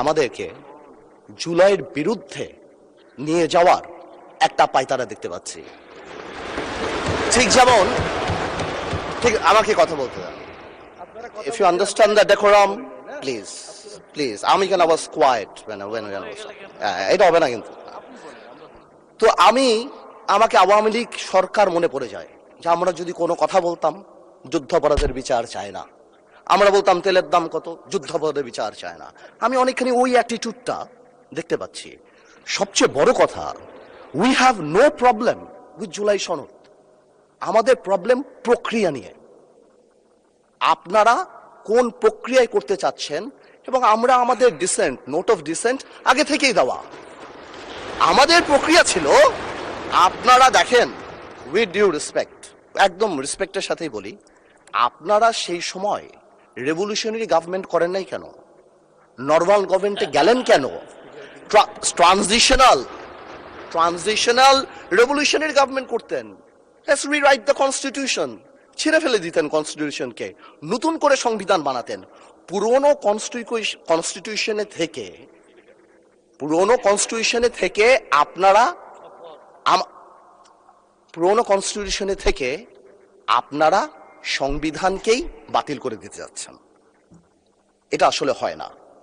আমাদেরকে জুলাইয়ের বিরুদ্ধে নিয়ে যাওয়ার একটা পায়তারা দেখতে পাচ্ছি। ঠিক যেমন, ঠিক আমাকে কথা বলতে দেন। If you understand the decorum, please, please. আমি কেন was quiet when I was এটা হবে না কিন্তু। তো আমাকে আওয়ামী লীগ সরকার মনে পড়ে যায় যে আমরা যদি কোনো কথা বলতাম যুদ্ধাপরাধের বিচার চায় না, আমরা বলতাম তেলের দাম কত, যুদ্ধাপরাধের বিচার চায় না। আমি অনেকখানি ওই অ্যাটিটিউডটা দেখতে পাচ্ছি। সবচেয়ে বড় কথা, we have no problem with July সনদ। আমাদের প্রবলেম প্রক্রিয়া নিয়ে। আপনারা কোন প্রক্রিয়ায় করতে চাচ্ছেন, এবং আমরা আমাদের ডিসেন্ট, নোট অফ ডিসেন্ট আগে থেকেই দেওয়া। আমাদের প্রক্রিয়া ছিল, আপনারা দেখেন, উইথ ডিউ রেসপেক্ট, একদম রেসপেক্টের সাথেই বলি, আপনারা সেই সময় রেভলিউশনারি গভর্নমেন্ট করেন নাই কেন? নর্মাল গভর্নমেন্টে গেলেন কেন? ট্রানজিশনাল রেভলিউশনারি গভর্নমেন্ট করতেন। লেটস রিরাইট দ্য কনস্টিটিউশন, ছিঁড়ে ফেলে দিতেন কনস্টিটিউশনকে, নতুন করে সংবিধান বানাতেন। পুরনো কনস্টিটিউশনে থেকে আপনারা সংবিধানকেই বাতিল করে দিতে যাচ্ছেন। এটা আসলে হয় না।